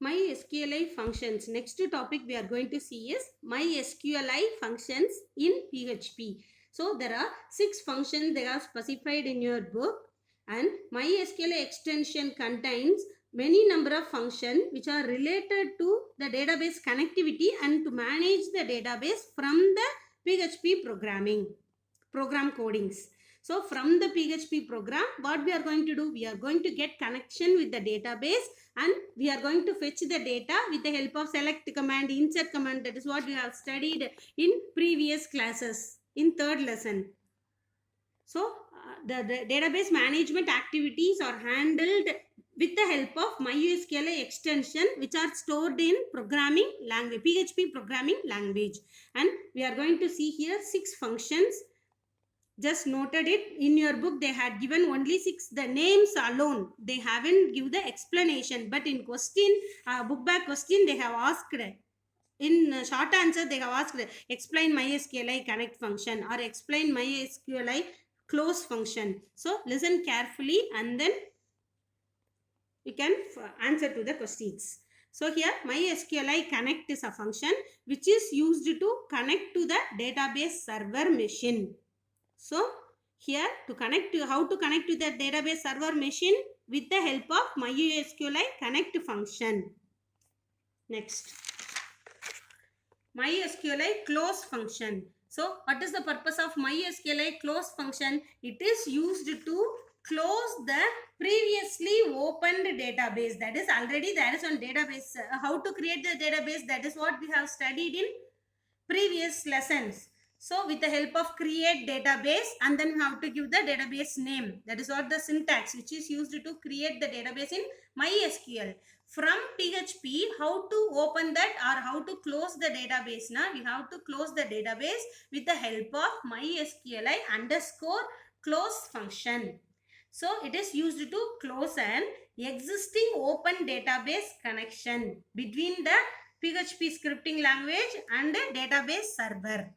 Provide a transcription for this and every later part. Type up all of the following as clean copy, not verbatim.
MySQLi functions. Next topic we are going to see is MySQLi functions in PHP. So there are 6 functions they are specified in your book, and MySQLi extension contains many number of functions which are related to the database connectivity and to manage the database from the PHP program codings. So from the PHP program, what we are going to do? We are going to get connection with the database and we are going to fetch the data with the help of select command, insert command. That is what we have studied in previous classes in third lesson. So the database management activities are handled with the help of MySQL extension which are stored in programming language, PHP programming language. And we are going to see here 6 functions. Just noted it in your book. They had given only 6, the names alone. They haven't given the explanation. But in question, book back question, they have asked. In short answer, they have asked, explain MySQLi connect function or explain MySQLi close function. So listen carefully and then you can answer to the questions. So here MySQLi connect is a function which is used to connect to the database server machine. So here to connect to how to connect to the database server machine with the help of MySQLi connect function. Next, MySQLi close function. So what is the purpose of MySQLi close function? It is used to close the previously opened database that is already there is on database. How to create the database, that is what we have studied in previous lessons. So with the help of create database and then we have to give the database name. That is what the syntax which is used to create the database in MySQL. From PHP, how to open that or how to close the database? Now we have to close the database with the help of MySQLi underscore close function. So it is used to close an existing open database connection between the PHP scripting language and the database server.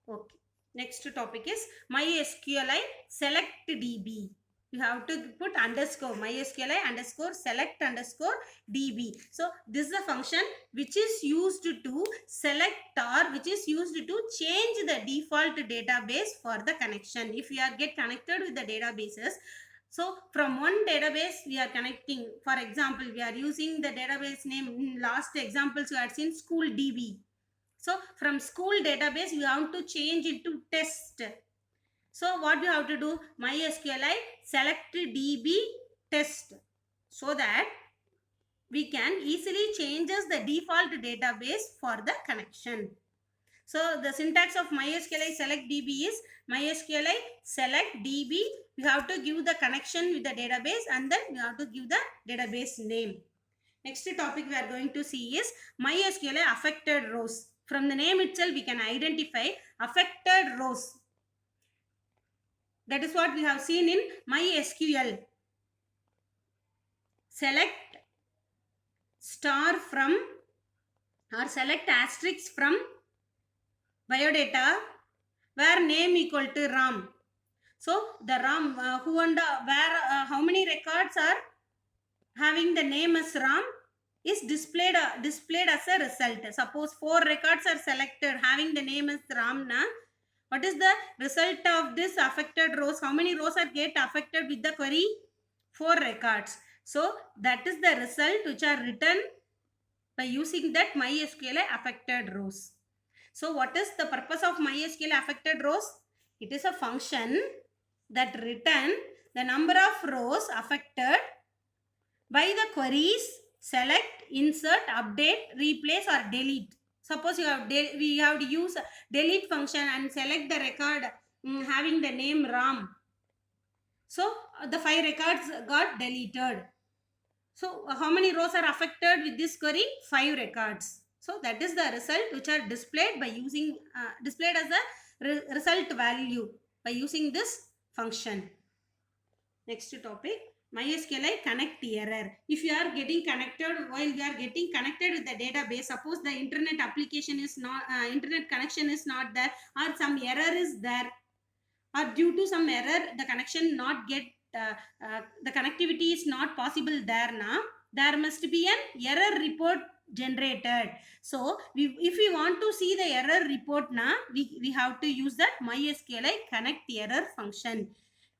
Okay. Next topic is MySQLi select DB. You have to put underscore MySQLi underscore select underscore DB. So this is a function which is used to select or which is used to change the default database for the connection. If you are get connected with the databases, so from one database we are connecting. For example, we are using the database name in last examples you had seen school DB. So from school database, we have to change it to test. So what we have to do? MySQLi select DB test so that we can easily change the default database for the connection. So the syntax of MySQLi select DB is MySQLi select DB. We have to give the connection with the database and then we have to give the database name. Next topic we are going to see is MySQLi affected rows. From the name itself, we can identify affected rows. That is what we have seen in MySQL. Select star from or select asterisk from biodata where name equal to Ram. So the Ram who and where how many records are having the name as Ram is displayed as a result. Suppose 4 records are selected having the name as Ramna. What is the result of this affected rows? How many rows are get affected with the query? 4 records. So that is the result which are written by using that MySQL affected rows. So what is the purpose of MySQL affected rows? It is a function that return the number of rows affected by the queries select, insert, update, replace or delete. Suppose we have to use delete function and select the record having the name Ram. So the 5 records got deleted. So how many rows are affected with this query? 5 records. So that is the result which are displayed by using displayed as a result value by using this function. Next topic. MySQLi connect error. If you are getting connected, while you are getting connected with the database, suppose the internet application is not, internet connection is not there or some error is there or due to some error the connection not get, the connectivity is not possible there now. there must be an error report generated. So if we want to see the error report now, we have to use that MySQLi connect error function,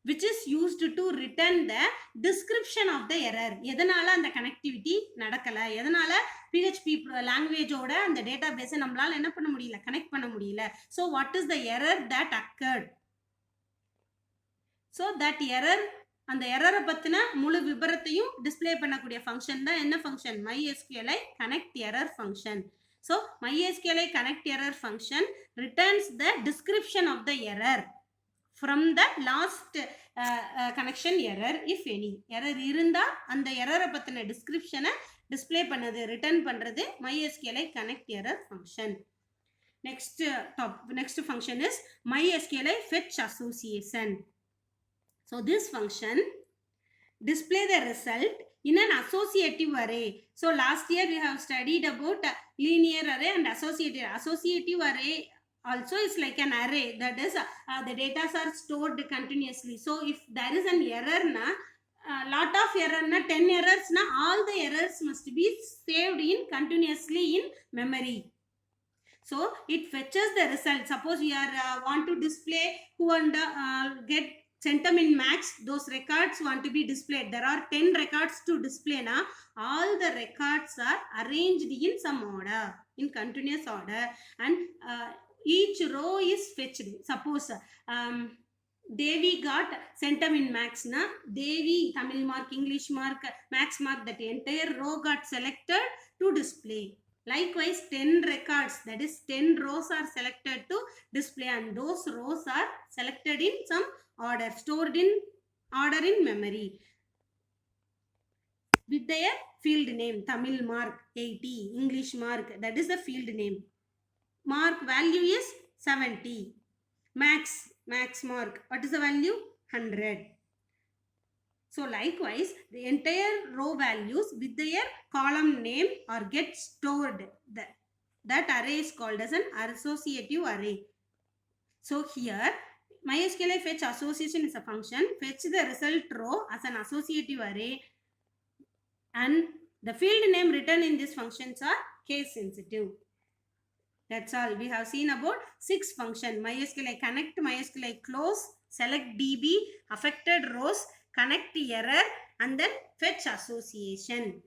which is used to return the description of the error. எதனால அந்த connectivity நடக்கல, எதனால PHP லாங்குவேஜோட அந்த டேட்டாபேஸை நம்மளால என்ன பண்ண முடியல, connect பண்ண முடியல. So what is the error that accord. So that error, அந்த எரரை பற்றின முழு விபரத்தையும் டிஸ்பிளே பண்ணக்கூடிய ஃபங்க்ஷன் தான் என்ன function, MySQLi connect error function. So MySQLi connect error function returns the description of the error from the last connection error if any. error இருந்தா அந்த எரரை பற்றின டிஸ்கிரிப்ஷனை display பண்ணது, ரிட்டர்ன் பண்ணுறது MySQLi connect error function. Next function is MySQLi fetch association. So this function display the result in an associative array. So last year we have studied about linear array and associative. Associative array also is like an array, that is the data are stored continuously. So if there is an error na, lot of error na, 10 errors na, all the errors must be saved in continuously in memory. So it fetches the result. Suppose we are want to display who and get centum in max, those records want to be displayed. There are 10 records to display now. All the records are arranged in some order, in continuous order, and each row is fetched. Suppose Devi got centum in max na, Devi Tamil mark, English mark, max mark, that entire row got selected to display. Likewise 10 records, that is 10 rows are selected to display, and those rows are selected in some order, stored in order in memory with their field name. Tamil mark 80, English mark, that is the field name. Mark value is 70. Max mark, what is the value? 100. So likewise the entire row values with their column name are get stored. That array is called as an associative array. So here MySQLi fetch association is a function, fetch the result row as an associative array, and the field name written in these functions are case sensitive. That's all. We have seen about 6 functions: MySQLi connect, MySQLi close, select DB, affected rows, connect error, and then fetch association.